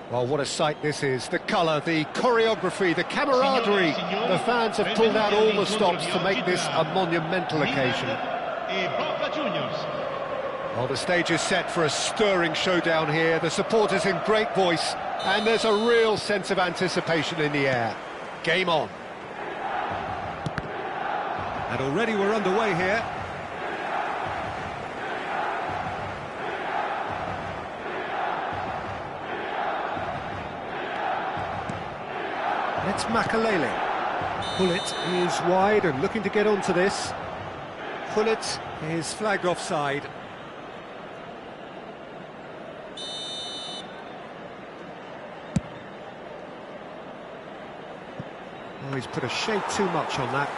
Well, what a sight this is. The colour, the choreography, the camaraderie. The fans have pulled out all the stops to make this a monumental occasion. Well, the stage is set for a stirring showdown here. The supporters in great voice, and there's a real sense of anticipation in the air. Game on. And already we're underway here. It's Makalele. Pullet is wide and looking to get onto this. Pullet is flagged offside. Oh, he's put a shade too much on that.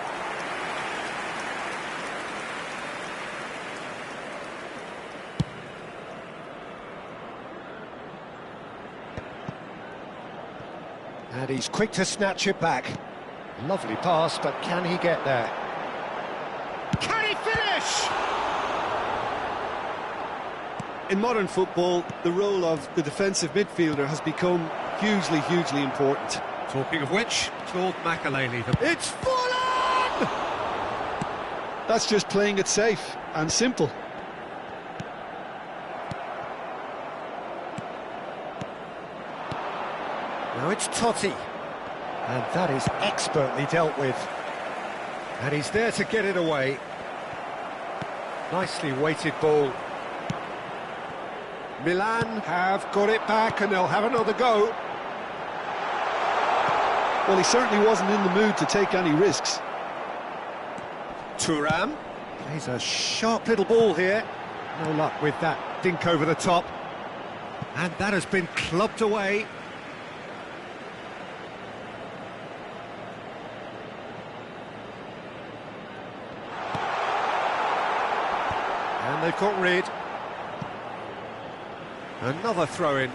And he's quick to snatch it back. Lovely pass, but can he get there? Can he finish? In modern football, the role of the defensive midfielder has become hugely, hugely important. Talking of which, Claude Makalele. It's full on! That's just playing it safe and simple. Now it's Totti, and that is expertly dealt with. And he's there to get it away. Nicely weighted ball. Milan have got it back and they'll have another go. Well, he certainly wasn't in the mood to take any risks. Thuram plays a sharp little ball here. No luck with that dink over the top. And that has been clubbed away. And they've got rid. Another throw-in.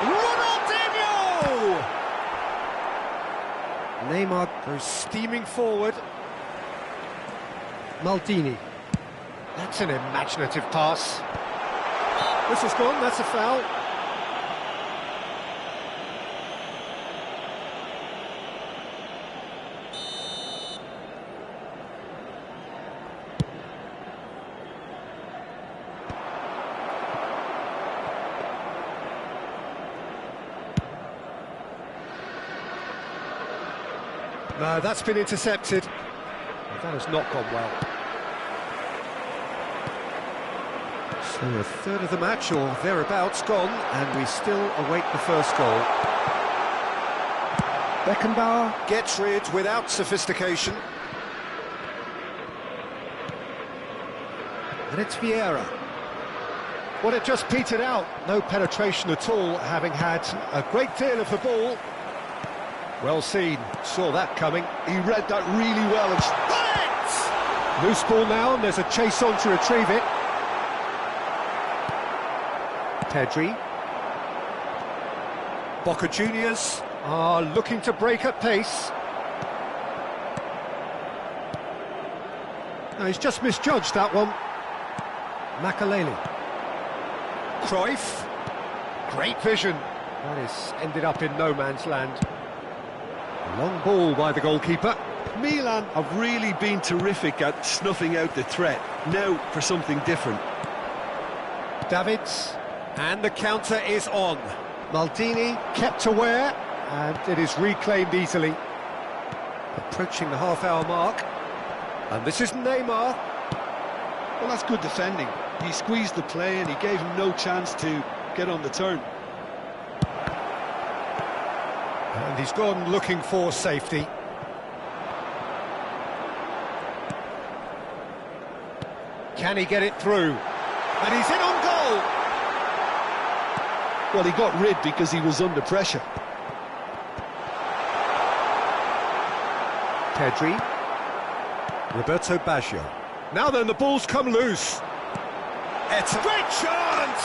Ronaldinho! Neymar goes steaming forward. Maldini. That's an imaginative pass. This is gone, that's a foul. No, that's been intercepted. That has not gone well. So a third of the match, or thereabouts, gone, and we still await the first goal. Beckenbauer gets rid without sophistication. And it's Vieira. Well, it just petered out. No penetration at all, having had a great deal of the ball. Well seen, saw that coming. He read that really well. Got it! Loose ball now, and there's a chase on to retrieve it. Pedri. Boca Juniors are looking to break at pace. No, he's just misjudged that one. Makalele. Cruyff. Great vision. That is ended up in no man's land. Long ball by the goalkeeper. Milan have really been terrific at snuffing out the threat. Now for something different. Davids, and the counter is on. Maldini kept aware, and it is reclaimed easily. Approaching the half-hour mark. And this is Neymar. Well, that's good defending. He squeezed the play and he gave him no chance to get on the turn. And he's gone looking for safety. Can he get it through? And he's in on goal! Well, he got rid because he was under pressure. Pedri. Roberto Baggio. Now then, the ball's come loose. It's a great chance!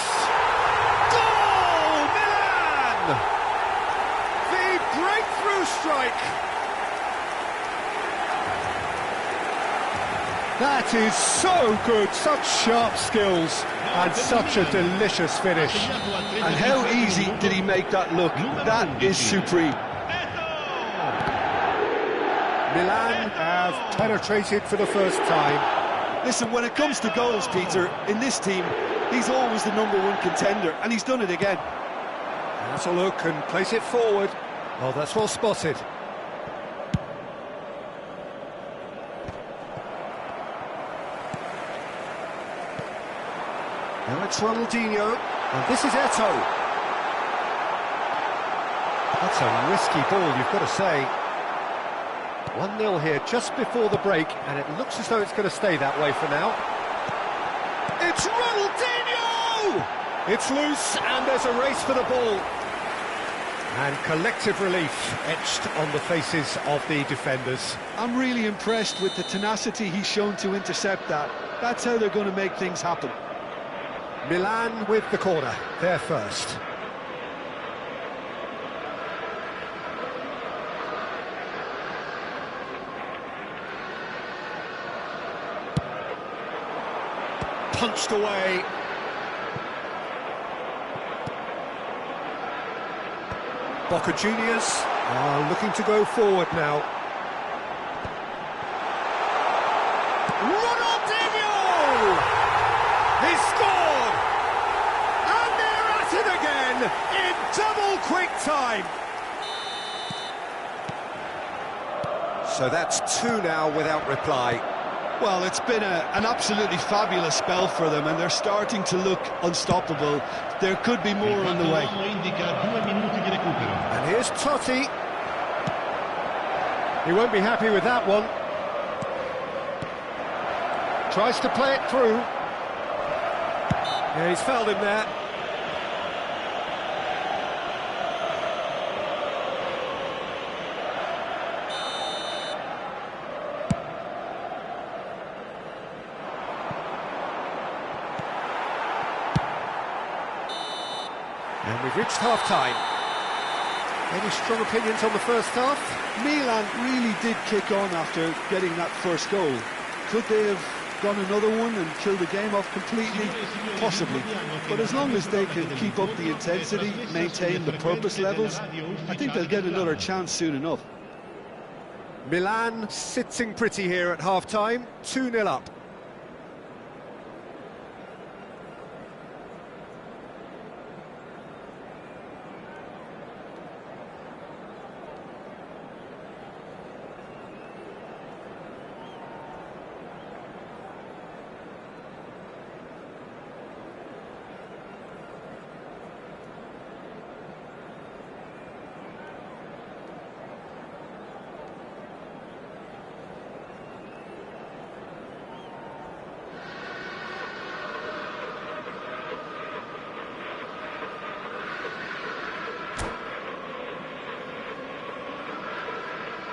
Goal! Milan! The breakthrough strike! That is so good, such sharp skills, and such a delicious finish. And how easy did he make that look? That is supreme. Milan have penetrated for the first time. Listen, when it comes to goals, Peter, in this team, he's always the #1 contender, and he's done it again. That's a look and place it forward. Oh, that's well spotted. Now it's Ronaldinho, and this is Eto'o. That's a risky ball, you've got to say. 1-0 here just before the break, and it looks as though it's going to stay that way for now. It's Ronaldinho! It's loose, and there's a race for the ball. And collective relief etched on the faces of the defenders. I'm really impressed with the tenacity he's shown to intercept that. That's how they're going to make things happen. Milan with the corner, they're first. Punched away. Boca Juniors are looking to go forward now. Ronaldinho! He scored! And they're at it again in double quick time. So that's 2 now without reply. Well, it's been an absolutely fabulous spell for them, and they're starting to look unstoppable. There could be more on the way. And here's Totti. He won't be happy with that one. Tries to play it through. Yeah, he's fouled him there. And we've reached half-time. Any strong opinions on the first half? Milan really did kick on after getting that first goal. Could they have gone another one and killed the game off completely? Possibly. But as long as they can keep up the intensity, maintain the purpose levels, I think they'll get another chance soon enough. Milan sitting pretty here at half-time, 2-0 up.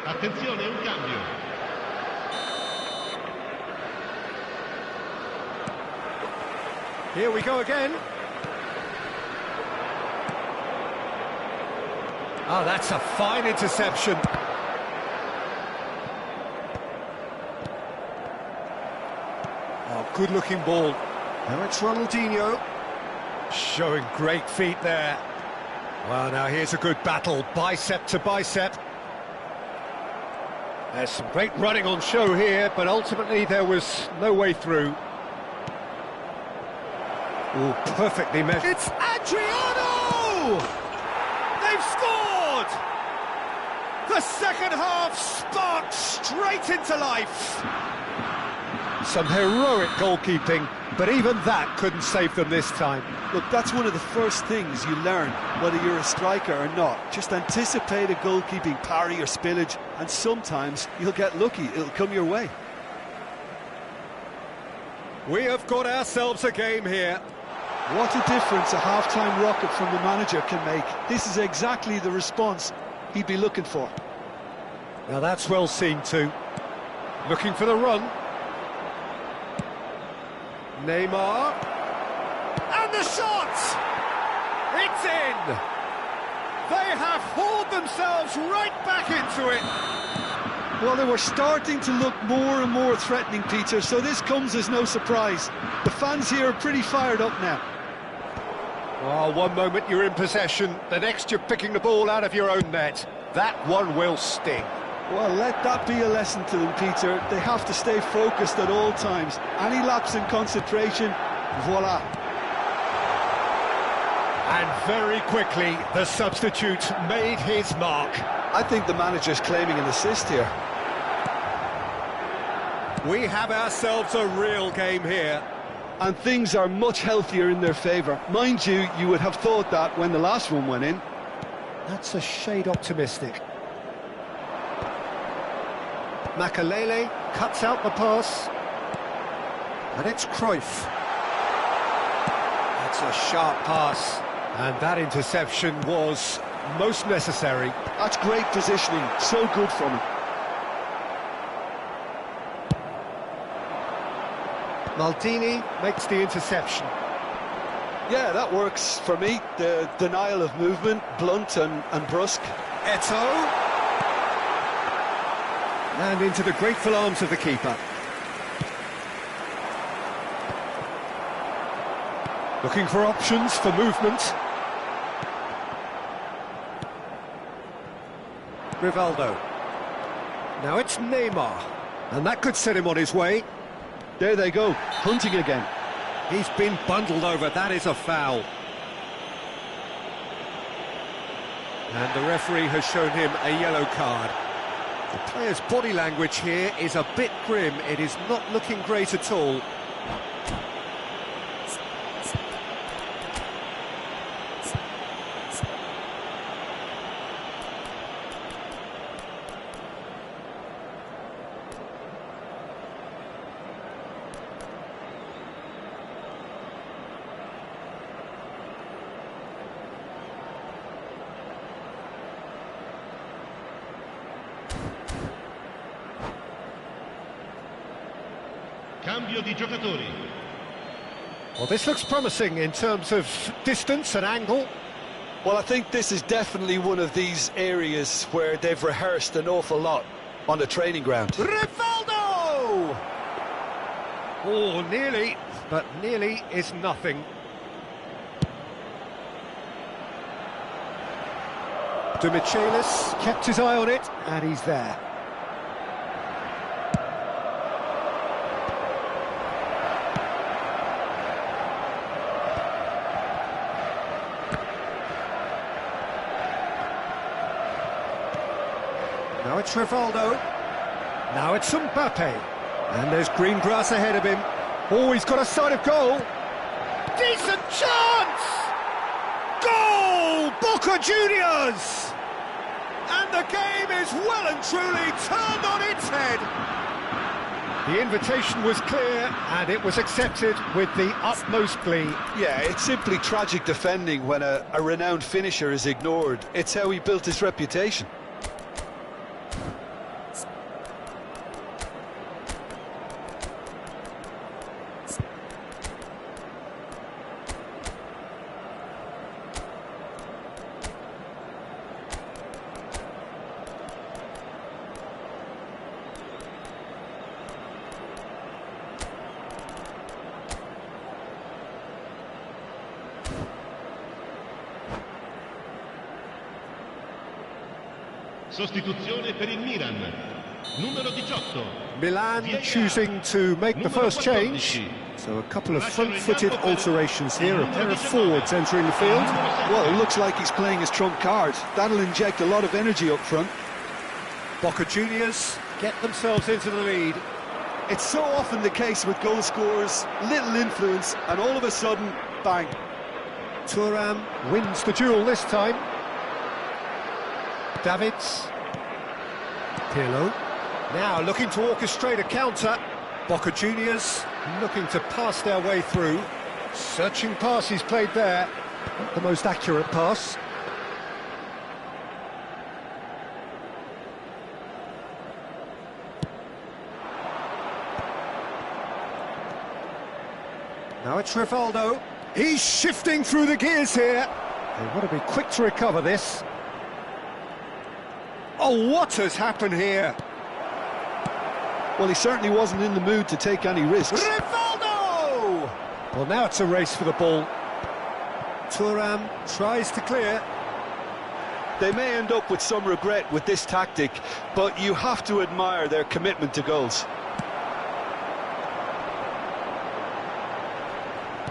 Attenzione, un cambio. Here we go again. Oh, that's a fine interception. Oh, good-looking ball. Now it's Ronaldinho. Showing great feet there. Well, now here's a good battle, bicep to bicep. There's some great running on show here, but ultimately there was no way through. Oh, perfectly measured. It's Adriano! They've scored! The second half sparked straight into life. Some heroic goalkeeping, but even that couldn't save them this time. Look, that's one of the first things you learn, whether you're a striker or not. Just anticipate a goalkeeping parry or spillage, and sometimes you'll get lucky, it'll come your way. We have got ourselves a game here. What a difference a half-time rocket from the manager can make. This is exactly the response he'd be looking for. Now that's well seen too. Looking for the run. Neymar. And the shot! It's in! They have hauled themselves right back into it. Well, they were starting to look more and more threatening, Peter, so this comes as no surprise. The fans here are pretty fired up now. Well, one moment you're in possession, the next you're picking the ball out of your own net. That one will sting. Well, let that be a lesson to them, Peter. They have to stay focused at all times. Any lapse in concentration, voila. And very quickly, the substitute made his mark. I think the manager's claiming an assist here. We have ourselves a real game here. And things are much healthier in their favour. Mind you, you would have thought that when the last one went in. That's a shade optimistic. Makalele cuts out the pass. And it's Cruyff. That's a sharp pass. And that interception was most necessary. That's great positioning, so good from him. Maldini makes the interception. Yeah, that works for me. The denial of movement, blunt and brusque. Eto'o. And into the grateful arms of the keeper. Looking for options for movement. Rivaldo. Now it's Neymar. And that could set him on his way. There they go, hunting again. He's been bundled over, that is a foul. And the referee has shown him a yellow card. The player's body language here is a bit grim, it is not looking great at all. Cambio di giocatori. Well, this looks promising in terms of distance and angle. Well, I think this is definitely one of these areas where they've rehearsed an awful lot on the training ground. Rivaldo! Oh, nearly, but nearly is nothing. De Michelis kept his eye on it, and he's there. Now it's Rivaldo. Now it's Mbappe. And there's green grass ahead of him. Oh, he's got a sight of goal. Decent chance! Goal! Boca Juniors! And the game is well and truly turned on its head. The invitation was clear and it was accepted with the utmost glee. Yeah, it's simply tragic defending when a renowned finisher is ignored. It's how he built his reputation. Sostituzione per il Milan. Numero 18. Milan choosing to make the first change. So a couple of front-footed alterations here, a pair of forwards entering the field. Well, it looks like he's playing his trump card. That'll inject a lot of energy up front. Boca Juniors get themselves into the lead. It's so often the case with goal scorers, little influence, and all of a sudden, bang. Thuram wins the duel this time. Davids. Pirlo. Now looking to orchestrate a counter. Boca Juniors looking to pass their way through. Searching pass he's played there. Not the most accurate pass. Now it's Rivaldo. He's shifting through the gears here. They've got to be quick to recover this. Oh, what has happened here? Well, he certainly wasn't in the mood to take any risks. Rivaldo! Well, now it's a race for the ball. Thuram tries to clear. They may end up with some regret with this tactic, but you have to admire their commitment to goals.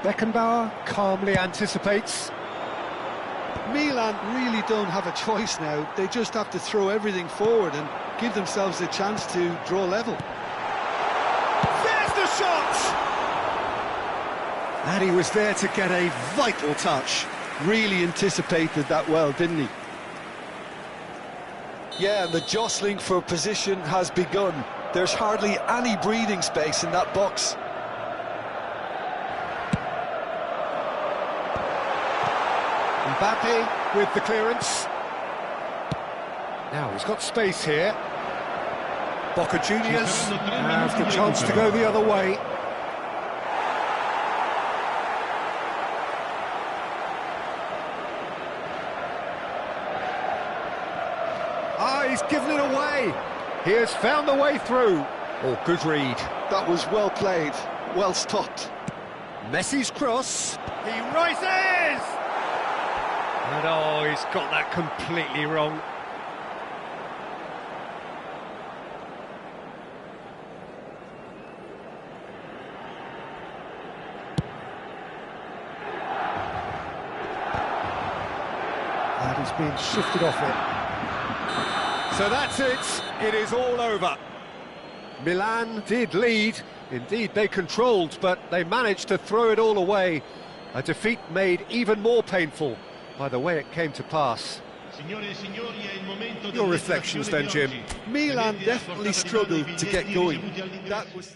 Beckenbauer calmly anticipates. Milan really don't have a choice now. They just have to throw everything forward and give themselves a chance to draw level. There's the shot! And he was there to get a vital touch. Really anticipated that well, didn't he? Yeah, and the jostling for position has begun. There's hardly any breathing space in that box. Mbappe with the clearance. Now he's got space here. Boca Juniors have the chance to go the other way. Ah, he's given it away. He has found the way through. Oh, good read. That was well played, well stopped. Messi's cross. He rises! And oh, he's got that completely wrong. And he's being shifted off it. So that's it. It is all over. Milan did lead. Indeed, they controlled, but they managed to throw it all away. A defeat made even more painful by the way it came to pass. Your reflections then, Jim? Milan definitely struggled to get going. That was...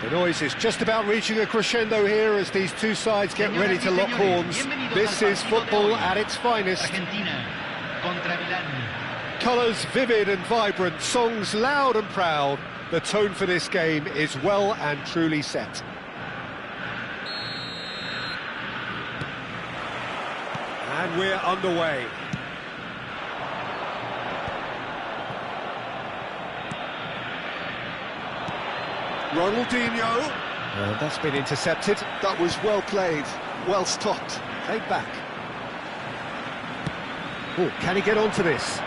The noise is just about reaching a crescendo here as these two sides get ready to lock horns. This is football at its finest. Colours vivid and vibrant, songs loud and proud. The tone for this game is well and truly set. And we're underway. Ronaldinho. That's been intercepted. That was well played, well stopped. Played back. Oh, can he get onto this?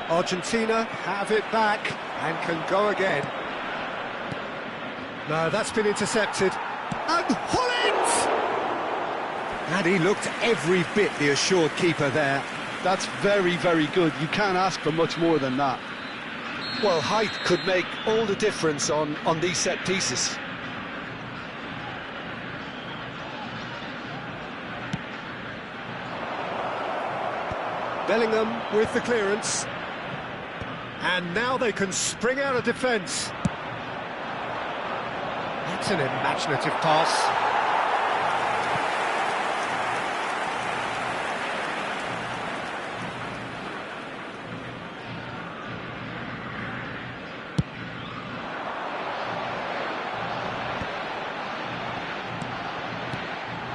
Argentina have it back and can go again. No, that's been intercepted. And Hullet! And he looked every bit the assured keeper there. That's very, very good. You can't ask for much more than that. Well, height could make all the difference on these set pieces. Bellingham with the clearance. And now they can spring out of defence. That's an imaginative pass.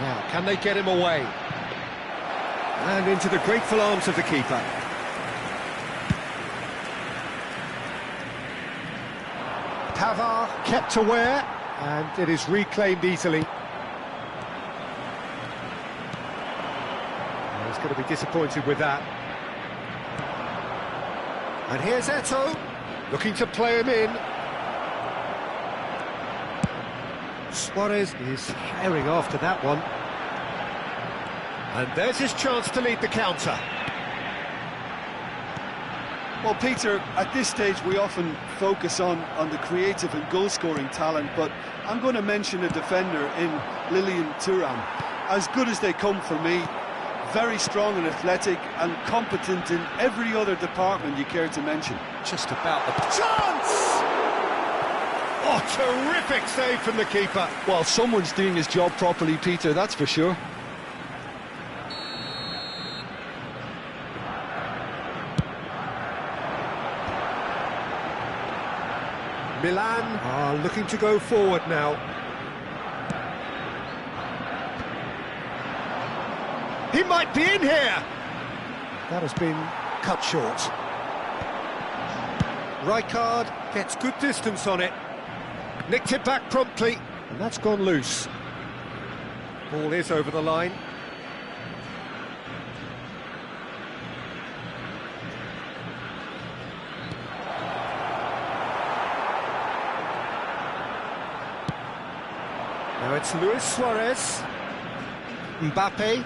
Now, can they get him away? And into the grateful arms of the keeper. Pavard kept aware, and it is reclaimed easily. Oh, he's going to be disappointed with that. And here's Eto'o, looking to play him in. Suarez is herring after that one. And there's his chance to lead the counter. Well, Peter, at this stage we often focus on the creative and goal-scoring talent, but I'm going to mention a defender in Lilian Thuram. As good as they come for me, very strong and athletic and competent in every other department you care to mention. Just about the chance! Oh, terrific save from the keeper. Well, someone's doing his job properly, Peter, that's for sure. Milan are looking to go forward now. He might be in here! That has been cut short. Rijkaard gets good distance on it. Nicked it back promptly, and that's gone loose. Ball is over the line. Now it's Luis Suarez. Mbappe.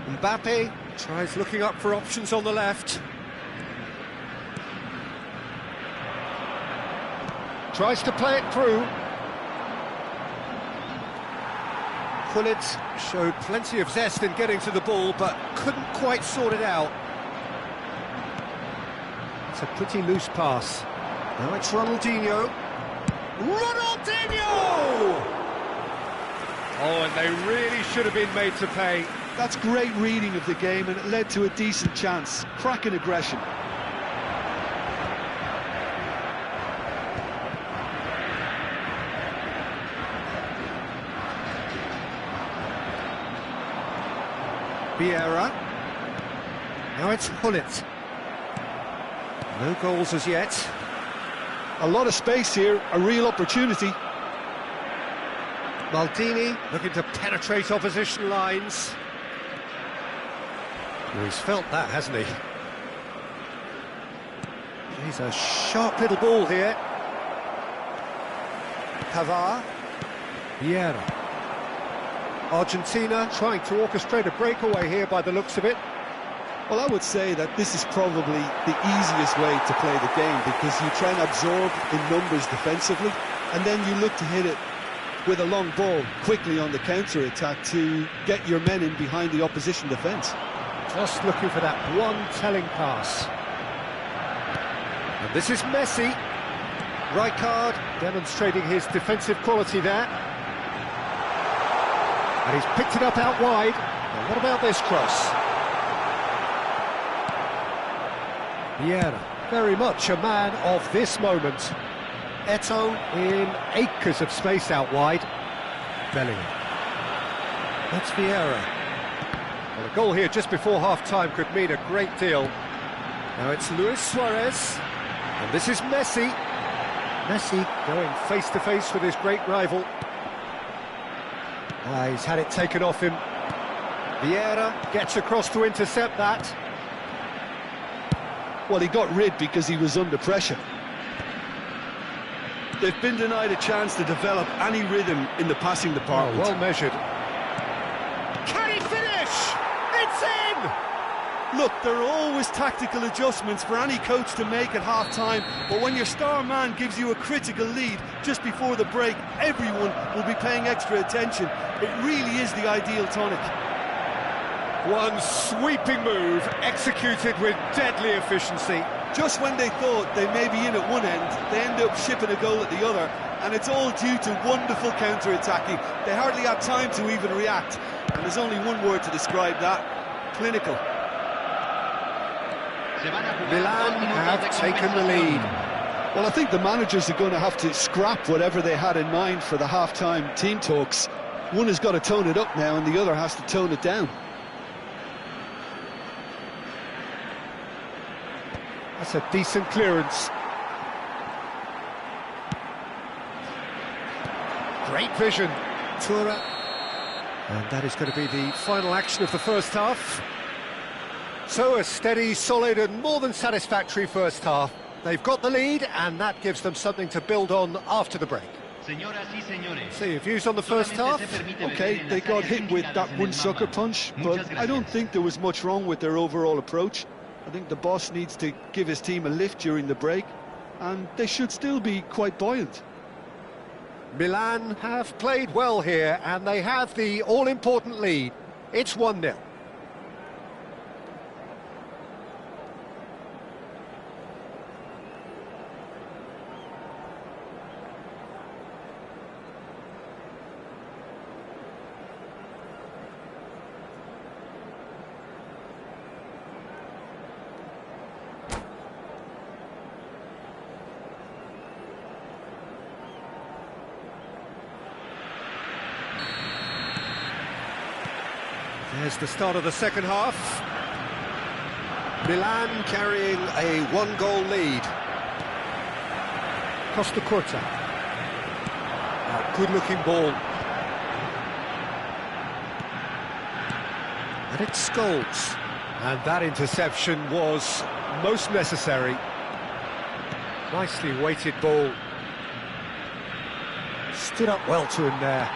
Mbappe tries looking up for options on the left. Tries to play it through. Hullet showed plenty of zest in getting to the ball, but couldn't quite sort it out. It's a pretty loose pass. Now it's Ronaldinho. Ronaldinho! Oh, and they really should have been made to pay. That's great reading of the game, and it led to a decent chance. Cracking aggression. Vieira. Now it's Hullet. No goals as yet. A lot of space here, a real opportunity. Maldini looking to penetrate opposition lines. Well, he's felt that, hasn't he? He's a sharp little ball here. Pavard. Vieira. Argentina trying to orchestrate a breakaway here by the looks of it. Well, I would say that this is probably the easiest way to play the game, because you try and absorb in numbers defensively, and then you look to hit it with a long ball quickly on the counter-attack to get your men in behind the opposition defence. Just looking for that one telling pass. And this is Messi. Rijkaard demonstrating his defensive quality there. And he's picked it up out wide. Now what about this cross? Vieira, very much a man of this moment. Eto'o in acres of space out wide. Bellingham. That's Vieira. Well, a goal here just before half-time could mean a great deal. Now it's Luis Suarez. And this is Messi. Messi going face-to-face with his great rival. He's had it taken off him. Vieira gets across to intercept that. Well, he got rid because he was under pressure. They've been denied a chance to develop any rhythm in the passing department. Well measured. Can he finish? It's in! Look, there are always tactical adjustments for any coach to make at half-time, but when your star man gives you a critical lead just before the break, everyone will be paying extra attention. It really is the ideal tonic. One sweeping move, executed with deadly efficiency. Just when they thought they may be in at one end, they end up shipping a goal at the other, and it's all due to wonderful counter-attacking. They hardly had time to even react, and there's only one word to describe that: clinical. Milan have taken the lead. Well, I think the managers are going to have to scrap whatever they had in mind for the half-time team talks. One has got to tone it up now, and the other has to tone it down. That's a decent clearance. Great vision. Tura. And that is going to be the final action of the first half. So a steady, solid and more than satisfactory first half. They've got the lead and that gives them something to build on after the break. See your views on the first half? OK, they got hit with that one sucker punch, but I don't think there was much wrong with their overall approach. I think the boss needs to give his team a lift during the break, and they should still be quite buoyant. Milan have played well here, and they have the all-important lead. It's 1-0. There's the start of the second half. Milan carrying a one-goal lead. Costa Curta. Good-looking ball. And it Scholes. And that interception was most necessary. Nicely weighted ball. Stood up well to him there.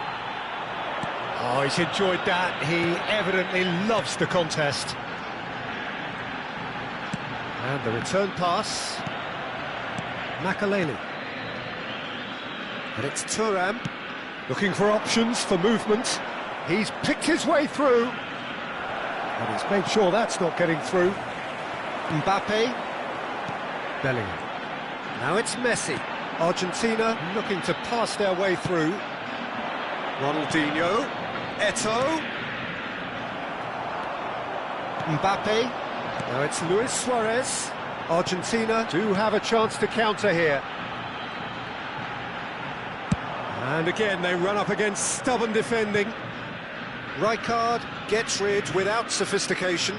Oh, he's enjoyed that. He evidently loves the contest. And the return pass. Makaleli. And it's Thuram, looking for options for movement. He's picked his way through. And he's made sure that's not getting through. Mbappe. Bellingham. Now it's Messi. Argentina looking to pass their way through. Ronaldinho. Eto'o. Mbappe. Now it's Luis Suarez. Argentina do have a chance to counter here. And again they run up against stubborn defending. Rijkaard gets rid without sophistication.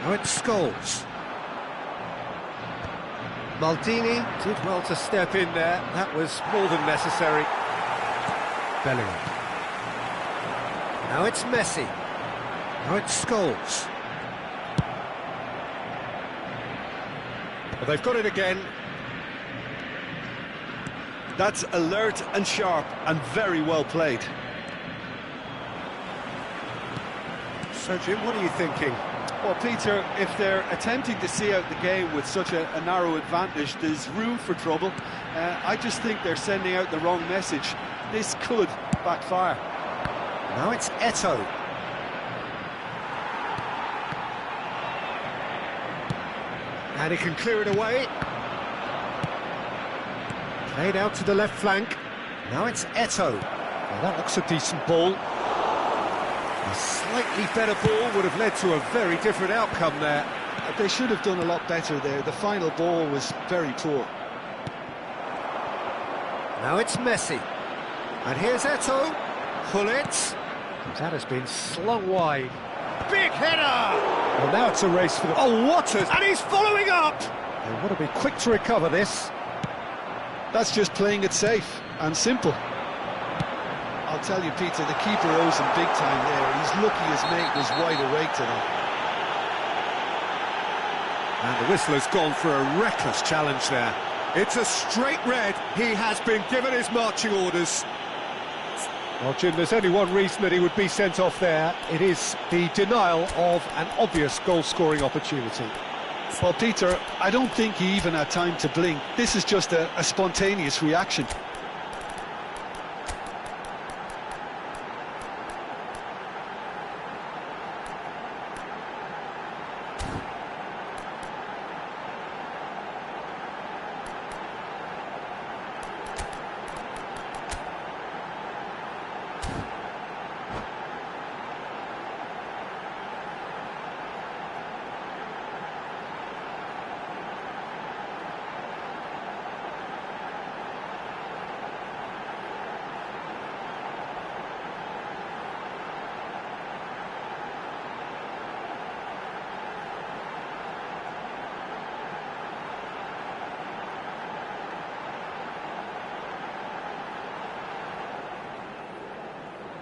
Now it's Scholes. Maldini did well to step in there. That was more than necessary. Bellingham. Now it's Messi. Now it's Scholes. Well, they've got it again. That's alert and sharp and very well played. So, Jim, what are you thinking? Well, Peter, if they're attempting to see out the game with such a narrow advantage, there's room for trouble. I just think they're sending out the wrong message. This could backfire. Now it's Eto'o. And he can clear it away. Played out to the left flank. Now it's Eto'o. Well, that looks a decent ball. A slightly better ball would have led to a very different outcome there. They should have done a lot better there. The final ball was very poor. Now it's Messi. And here's Eto'o. Pull it. That has been slung wide. Big header! Well, now it's a race for the... Oh, what a... And he's following up! They want to be quick to recover this. That's just playing it safe and simple. I'll tell you, Peter, the keeper owes him big time there. He's lucky his mate was wide awake today. And the whistle has gone for a reckless challenge there. It's a straight red. He has been given his marching orders. Well, Jim, there's only one reason that he would be sent off there. It is the denial of an obvious goal-scoring opportunity. Well, Peter, I don't think he even had time to blink. This is just a spontaneous reaction.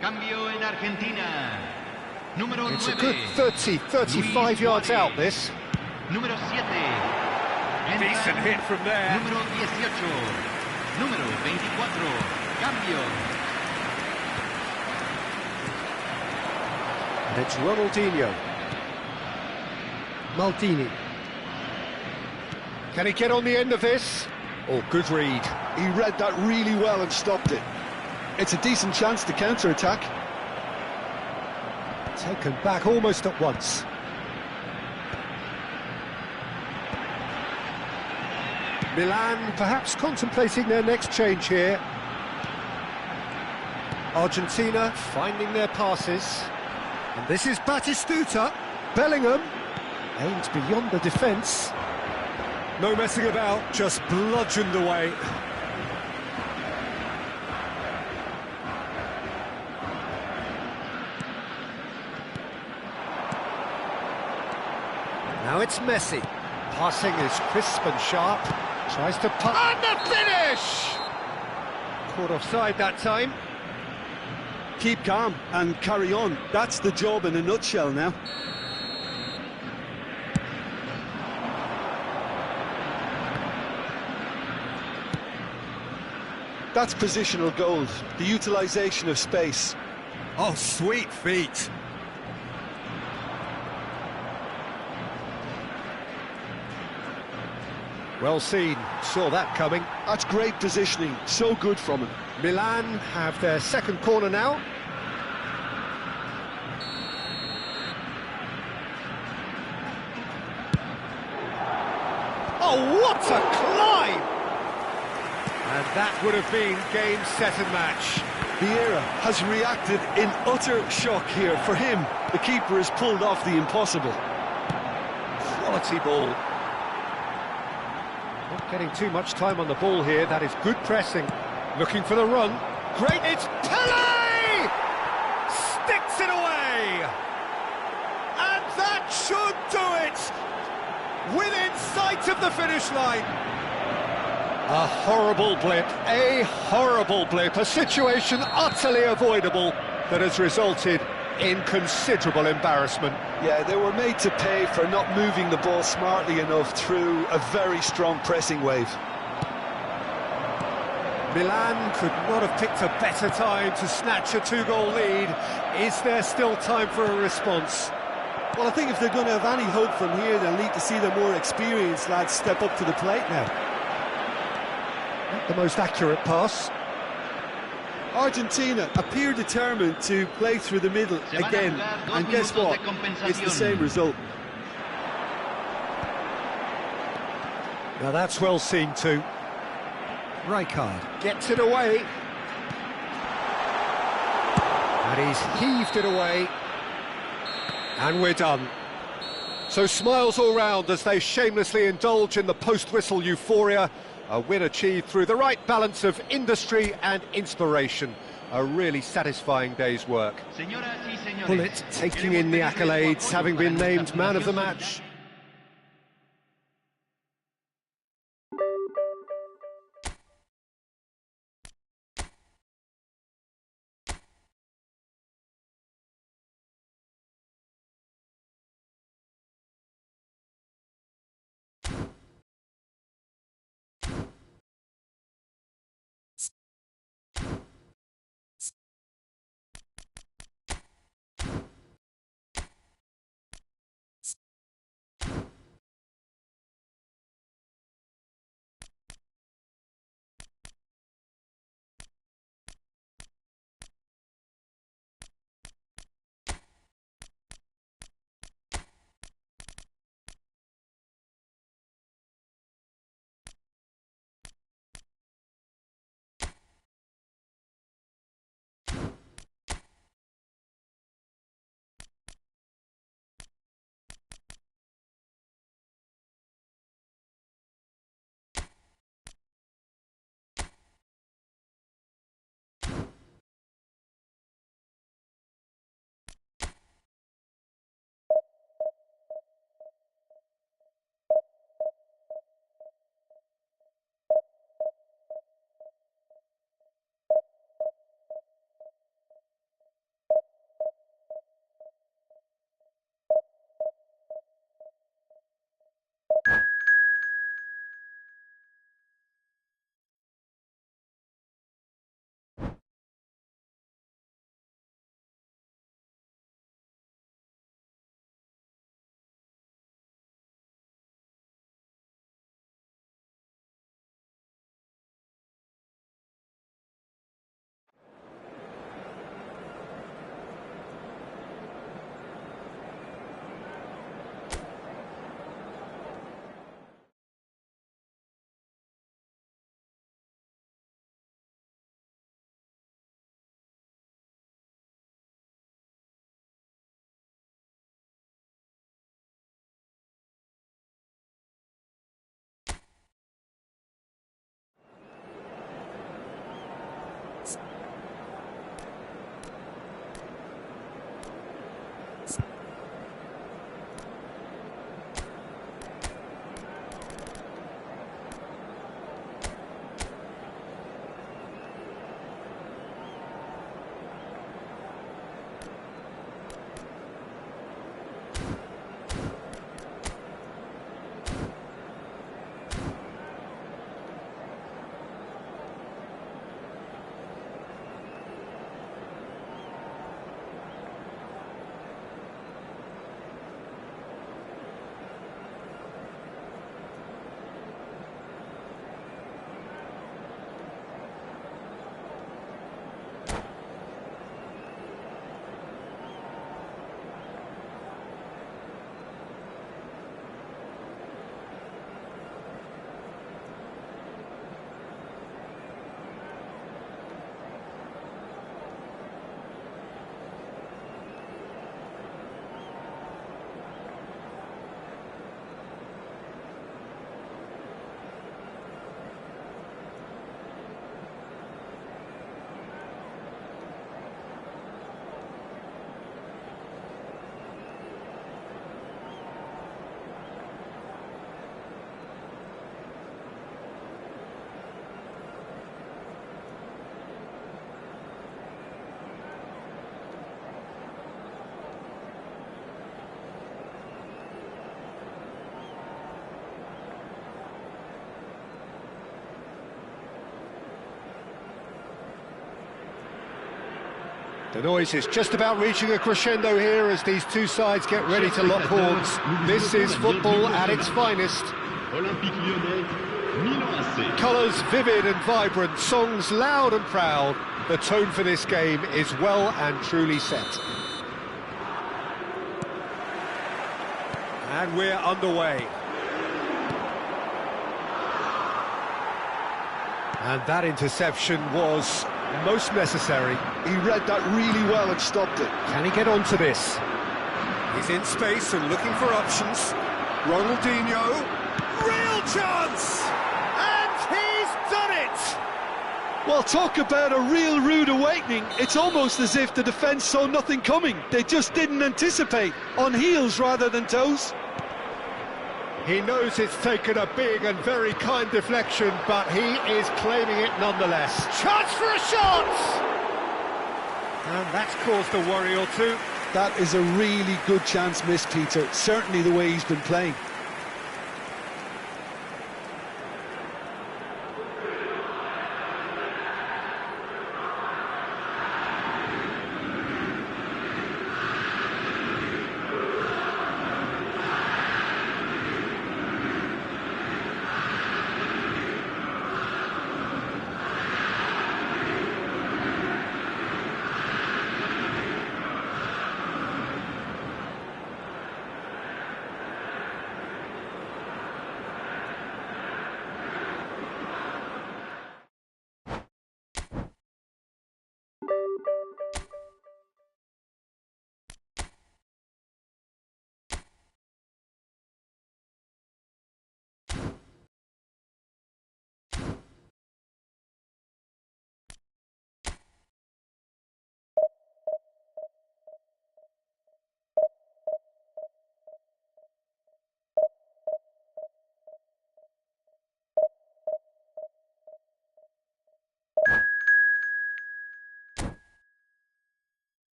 Cambio en Argentina. Número 9. It's a good 30, 35 yards out, this. Número 7. Decent hit from there. Número 18. Número 24. Cambio. And it's Ronaldinho. Maldini. Can he get on the end of this? Oh, good read. He read that really well and stopped it. It's a decent chance to counter-attack. Taken back almost at once. Milan perhaps contemplating their next change here. Argentina finding their passes. And this is Batistuta. Bellingham aims beyond the defence. No messing about, just bludgeoned away. Now it's Messi. Passing is crisp and sharp. Tries to pass. And the finish! Caught offside that time. Keep calm and carry on. That's the job in a nutshell now. That's positional gold, the utilisation of space. Oh, sweet feet. Well seen, saw that coming. That's great positioning, so good from him. Milan have their second corner now. Oh, what a climb! And that would have been game, set and match. Vieira has reacted in utter shock here. For him, the keeper has pulled off the impossible. Quality ball. Not getting too much time on the ball here. That is good pressing. Looking for the run. Great, it's Pele! Sticks it away! And that should do it! Within sight of the finish line. A horrible blip, a situation utterly avoidable that has resulted in considerable embarrassment. Yeah, they were made to pay for not moving the ball smartly enough through a very strong pressing wave. Milan could not have picked a better time to snatch a two-goal lead. Is there still time for a response? Well, I think if they're going to have any hope from here, they'll need to see the more experienced lads step up to the plate now. Not the most accurate pass. Argentina appear determined to play through the middle again, and guess what? It's the same result. Now that's well seen too. Rijkaard gets it away. And he's heaved it away. And we're done. So smiles all round as they shamelessly indulge in the post-whistle euphoria. A win achieved through the right balance of industry and inspiration. A really satisfying day's work. Señoras y señores, Bullet taking in the accolades, having been named man of the match. The noise is just about reaching a crescendo here as these two sides get ready to lock horns. This is football at its finest. Colours vivid and vibrant, songs loud and proud. The tone for this game is well and truly set. And we're underway. And that interception was most necessary. He read that really well and stopped it. Can he get onto this? He's in space and looking for options. Ronaldinho, real chance! And he's done it! Well, talk about a real rude awakening. It's almost as if the defence saw nothing coming. They just didn't anticipate, on heels rather than toes. He knows it's taken a big and very kind deflection, but he is claiming it nonetheless. Chance for a shot! And that's caused a worry or two. That is a really good chance missed, Peter. Certainly the way he's been playing.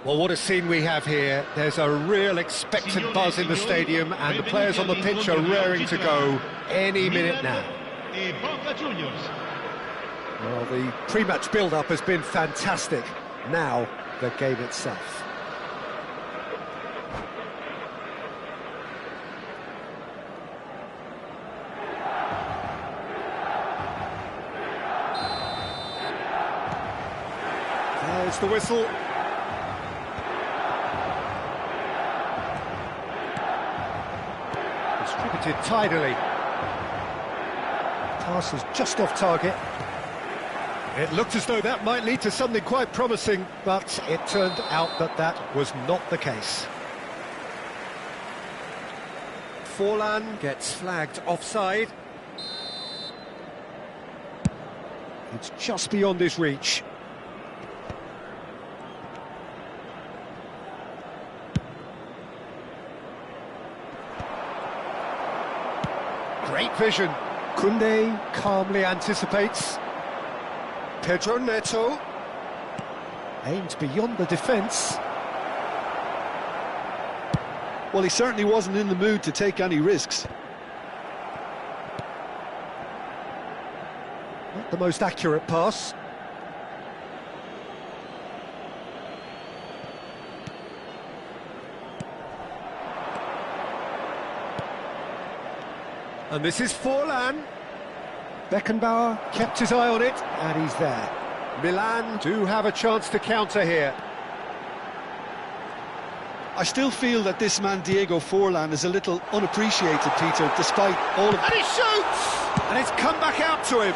Well, what a scene we have here. There's a real expectant buzz in the stadium, and the players on the pitch are raring to go any minute now. Well, the pre-match build-up has been fantastic. Now, the game itself. There's the whistle. Distributed tidily. Pass is just off target. It looked as though that might lead to something quite promising, but it turned out that that was not the case. Forlan gets flagged offside. It's just beyond his reach. Great vision. Koundé calmly anticipates. Pedro Neto aimed beyond the defence. Well, he certainly wasn't in the mood to take any risks. Not the most accurate pass. And this is Forlan. Beckenbauer kept his eye on it, and he's there. Milan do have a chance to counter here. I still feel that this man, Diego Forlan, is a little unappreciated, Peter, despite all of... And he shoots! And it's come back out to him.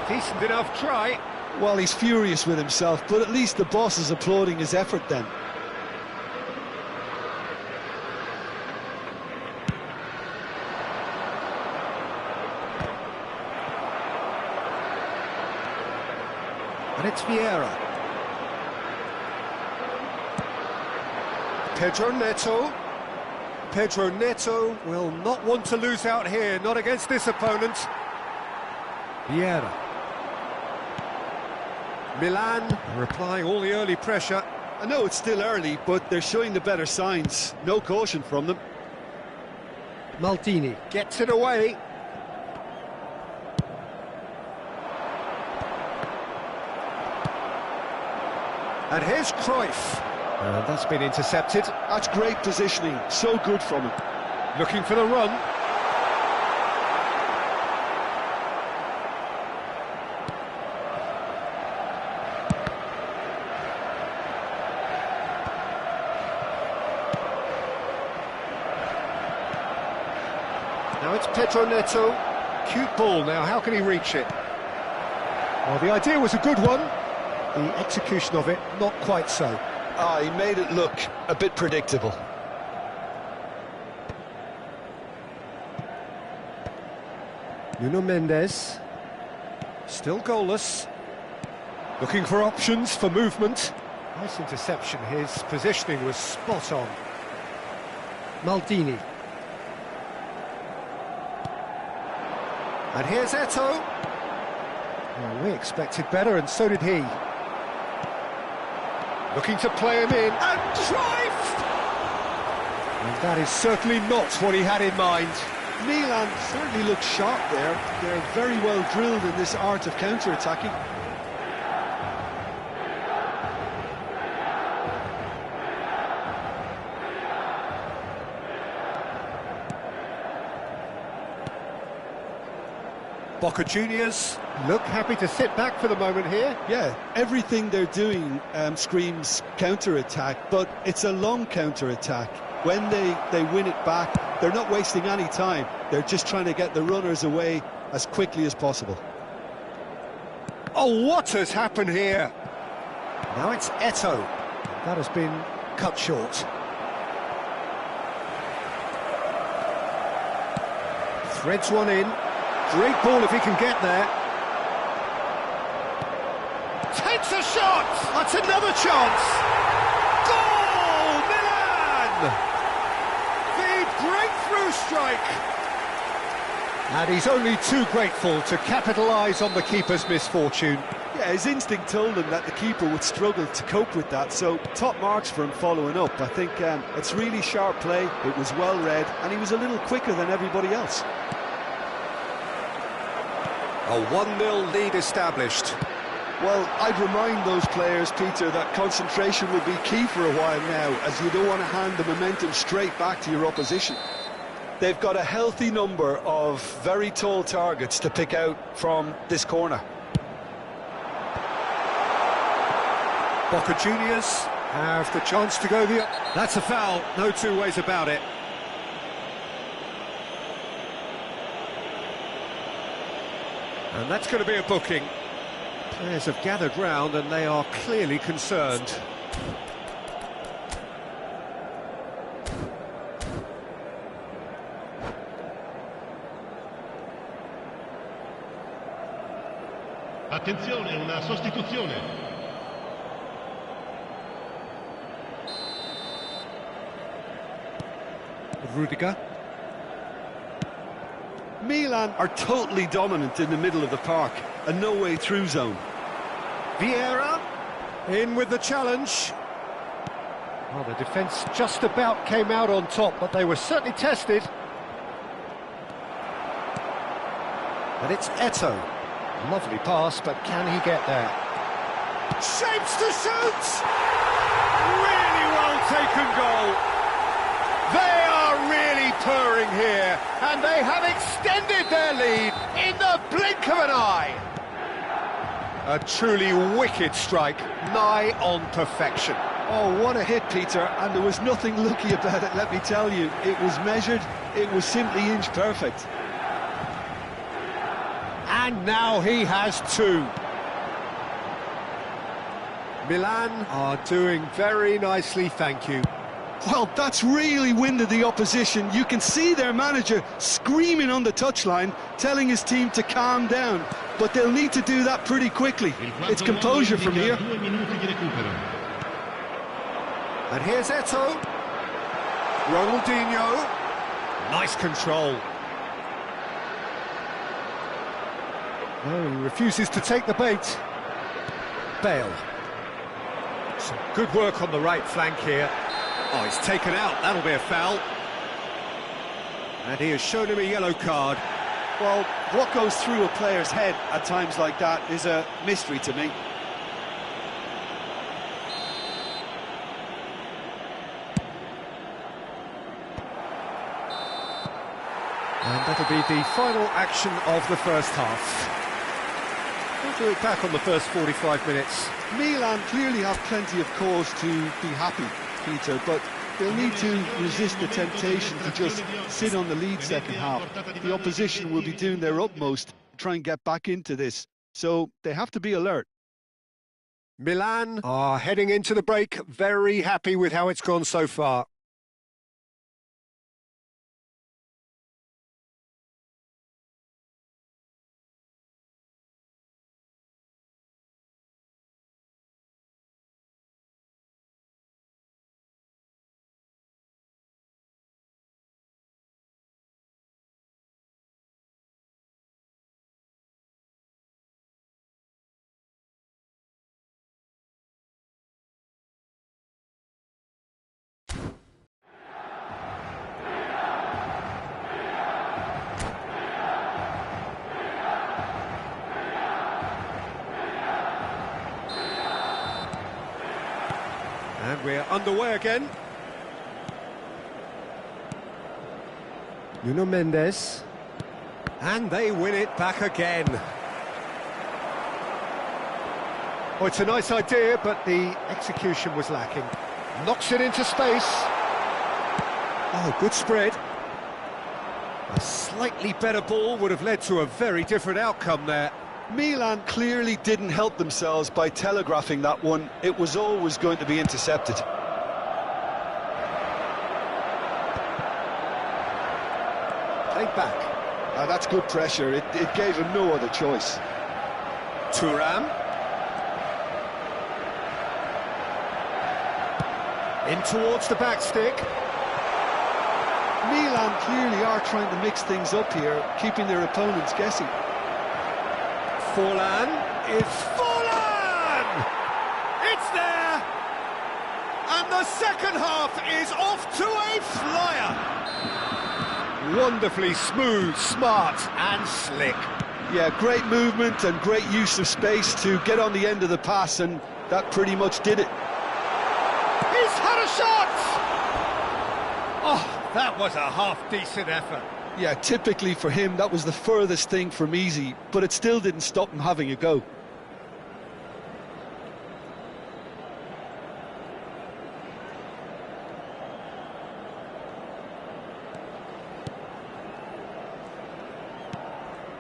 Decent enough try. Well, he's furious with himself, but at least the boss is applauding his effort then. And it's Vieira. Pedro Neto. Pedro Neto will not want to lose out here, not against this opponent. Vieira. Milan are applying all the early pressure. I know it's still early, but they're showing the better signs. No caution from them. Maldini gets it away. And here's Cruyff. And that's been intercepted. That's great positioning, so good from him. Looking for the run. Now it's Pedro Neto. Cute ball now, how can he reach it? Well, the idea was a good one. The execution of it, not quite so. He made it look a bit predictable. Nuno Mendes. Still goalless. Looking for options for movement. Nice interception, his positioning was spot on. Maldini. And here's Eto'o. Well, we expected better, and so did he. Looking to play him in, and Cruyff! And that is certainly not what he had in mind. Milan certainly look sharp there. They're very well drilled in this art of counter-attacking. Boca Juniors look happy to sit back for the moment here. Yeah, everything they're doing screams counter-attack, but it's a long counter-attack. When they win it back, they're not wasting any time. They're just trying to get the runners away as quickly as possible. Oh, what has happened here? Now it's Eto'o. That has been cut short. Threads one in. Great ball if he can get there. Takes a shot! That's another chance! Goal! Milan! The breakthrough strike! And he's only too grateful to capitalise on the keeper's misfortune. Yeah, his instinct told him that the keeper would struggle to cope with that, so top marks for him following up. I think it's really sharp play, it was well read, and he was a little quicker than everybody else. A 1-0 lead established. Well, I'd remind those players, Peter, that concentration will be key for a while now, as you don't want to hand the momentum straight back to your opposition. They've got a healthy number of very tall targets to pick out from this corner. Boca Juniors have the chance to go the... That's a foul, no two ways about it. And that's going to be a booking. Players have gathered round and they are clearly concerned. Attenzione, una sostituzione. Rudiger. Milan are totally dominant in the middle of the park, a no-way through zone. Vieira in with the challenge. Well, the defence just about came out on top, but they were certainly tested. And it's Eto'o. Lovely pass, but can he get there? Shapes to shoot! Really well taken goal. They are really purring here, and they have extended their lead in the blink of an eye. A truly wicked strike, nigh on perfection. Oh, what a hit, Peter, and there was nothing lucky about it, let me tell you. It was measured, it was simply inch perfect. And now he has two. Milan are doing very nicely, thank you. Well, that's really winded the opposition. You can see their manager screaming on the touchline, telling his team to calm down. But they'll need to do that pretty quickly. It's composure from here. And here's Eto'o. Ronaldinho. Nice control. No, he refuses to take the bait. Bale. Some good work on the right flank here. Oh, he's taken out. That'll be a foul. And he has shown him a yellow card. Well, what goes through a player's head at times like that is a mystery to me. And that'll be the final action of the first half. We'll do it back on the first 45 minutes. Milan clearly have plenty of cause to be happy, Peter, but they'll need to resist the temptation to just sit on the lead second half. The opposition will be doing their utmost to try and get back into this, so they have to be alert. Milan are heading into the break, very happy with how it's gone so far. And we're underway again. Nuno Mendes. And they win it back again. Oh, it's a nice idea, but the execution was lacking. Knocks it into space. Oh, good spread. A slightly better ball would have led to a very different outcome there. Milan clearly didn't help themselves by telegraphing that one. It was always going to be intercepted. Played back. That's good pressure. It gave him no other choice. Thuram. In towards the back stick. Milan clearly are trying to mix things up here, keeping their opponents guessing. Forlan, it's Forlan! It's there! And the second half is off to a flyer! Wonderfully smooth, smart and slick. Yeah, great movement and great use of space to get on the end of the pass, and that pretty much did it. He's had a shot! Oh, that was a half-decent effort. Yeah, typically for him, that was the furthest thing from easy, but it still didn't stop him having a go.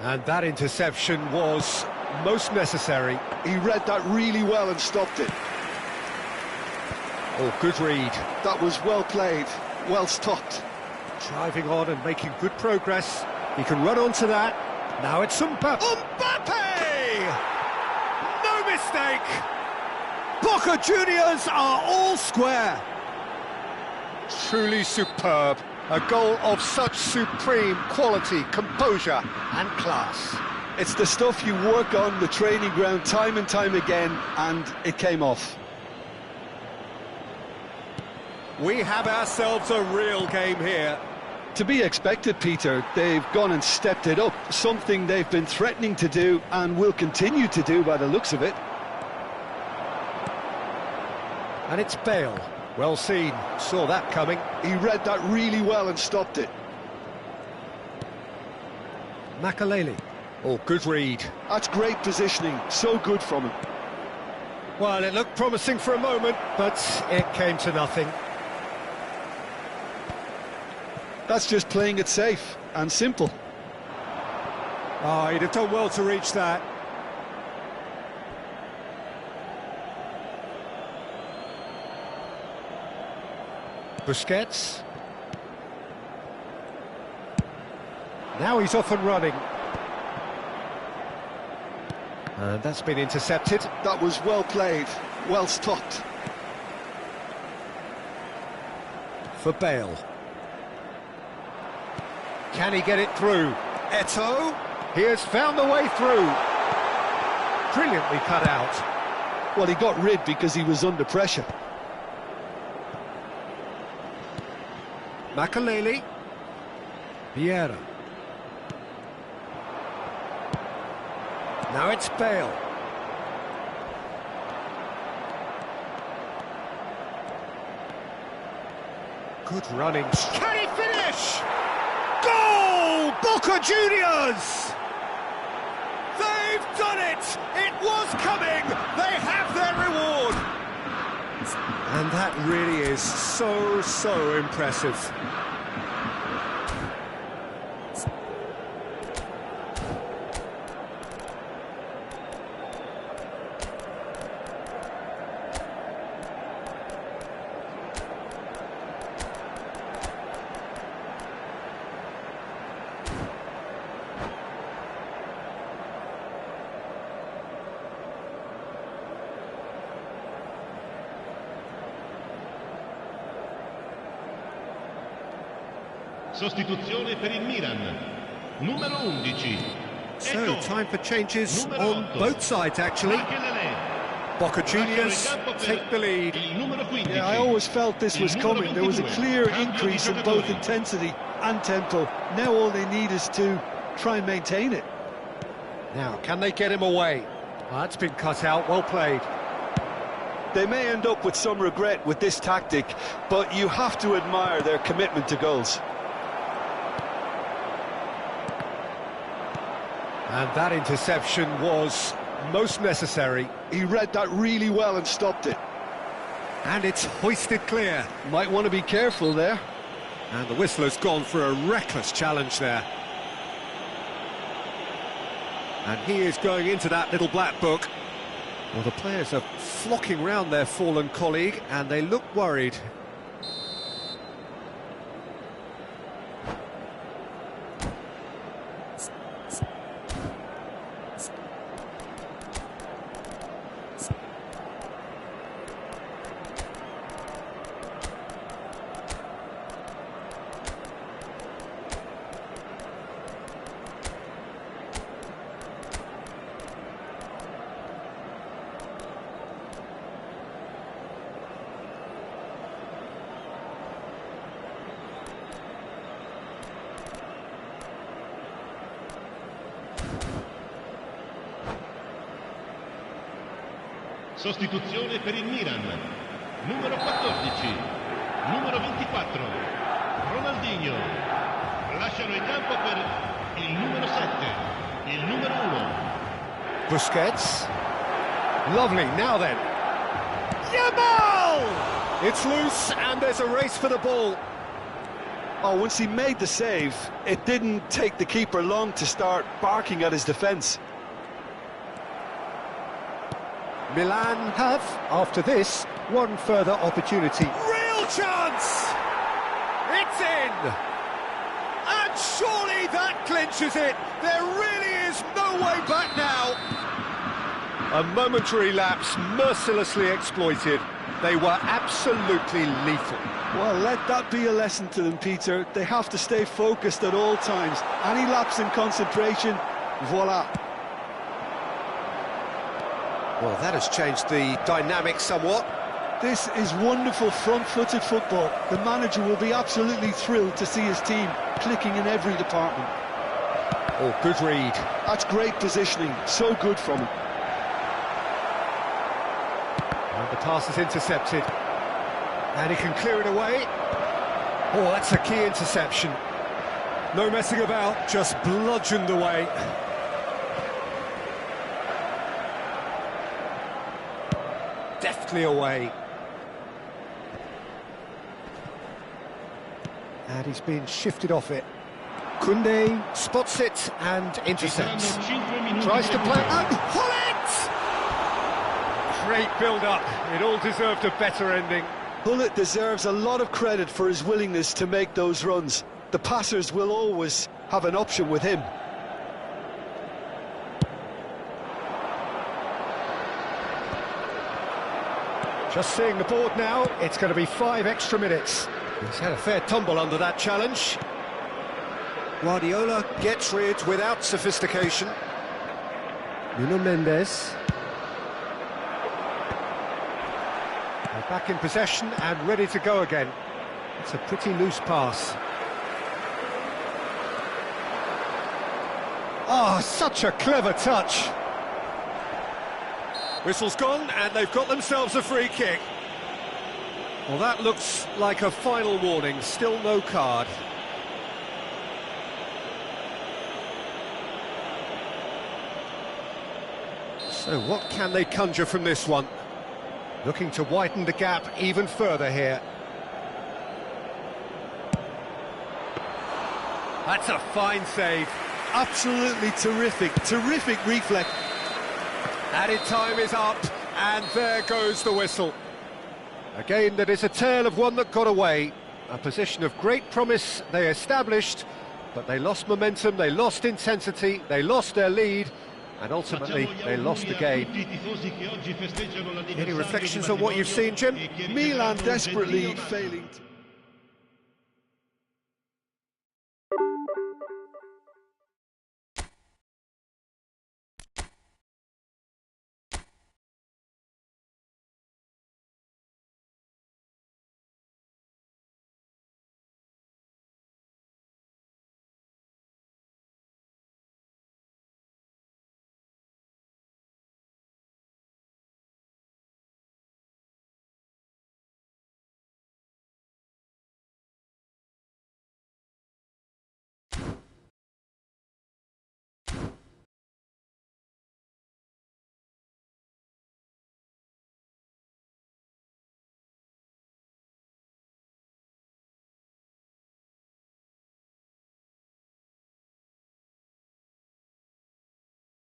And that interception was most necessary. He read that really well and stopped it. Oh, good read. That was well played, well stopped. Driving on and making good progress. He can run onto that. Now it's Mbappe! No mistake! Boca Juniors are all square. Truly superb. A goal of such supreme quality, composure and class. It's the stuff you work on the training ground time and time again, and it came off. We have ourselves a real game here. To be expected, Peter. They've gone and stepped it up, something they've been threatening to do and will continue to do by the looks of it. And it's Bale. Well seen, saw that coming. He read that really well and stopped it. Makaleli. Oh, good read. That's great positioning, so good from him. Well, it looked promising for a moment, but it came to nothing. That's just playing it safe and simple. Oh, he'd have done well to reach that. Busquets. Now he's off and running. And that's been intercepted. That was well played, well stopped. For Bale. Can he get it through? Eto'o. He has found the way through. Brilliantly cut out. Well, he got rid because he was under pressure. Makaleli. Vieira. Now it's Bale. Good running. Can he finish? Goal! Boca Juniors! They've done it! It was coming! They have their reward! And that really is so impressive. Sostituzione per il Milan. Numero 11. So, time for changes on both sides, actually. Boca Juniors take the lead. Yeah, I always felt this was coming. There was a clear increase in both intensity and tempo. Now all they need is to try and maintain it. Now, can they get him away? Well, that's been cut out, well played. They may end up with some regret with this tactic, but you have to admire their commitment to goals. And that interception was most necessary. He read that really well and stopped it. And it's hoisted clear. Might want to be careful there. And the whistler's gone for a reckless challenge there. And he is going into that little black book. Well, the players are flocking round their fallen colleague, and they look worried. Sostituzione per il Milan. Numero 14. Numero 24. Ronaldinho. Lasciano il campo per il numero 7. Il numero 1. Busquets. Lovely, now then. Yamal! It's loose and there's a race for the ball. Oh, once he made the save, it didn't take the keeper long to start barking at his defence. Milan have, after this, one further opportunity. Real chance! It's in! And surely that clinches it! There really is no way back now! A momentary lapse, mercilessly exploited. They were absolutely lethal. Well, let that be a lesson to them, Peter. They have to stay focused at all times. Any lapse in concentration, voila. Well, that has changed the dynamic somewhat. This is wonderful front-footed football. The manager will be absolutely thrilled to see his team clicking in every department. Oh, good read. That's great positioning, so good from him. And the pass is intercepted. And he can clear it away. Oh, that's a key interception. No messing about, just bludgeoned away. Deftly away. And he's been shifted off it. Koundé spots it and intercepts. Tries to play and pull it! Great build-up. It all deserved a better ending. Hullet deserves a lot of credit for his willingness to make those runs. The passers will always have an option with him. Just seeing the board now, it's going to be 5 extra minutes. He's had a fair tumble under that challenge. Guardiola gets rid without sophistication. Nuno Mendes. They're back in possession and ready to go again. It's a pretty loose pass. Oh, such a clever touch. Whistle's gone, and they've got themselves a free kick. Well, that looks like a final warning, still no card. So what can they conjure from this one? Looking to widen the gap even further here. That's a fine save. Absolutely terrific reflex. Added time is up, and there goes the whistle. A game that is a tale of one that got away. A position of great promise they established, but they lost momentum, they lost intensity, they lost their lead, and ultimately they lost the game. Any reflections on what you've seen, Jim? Milan desperately failing to...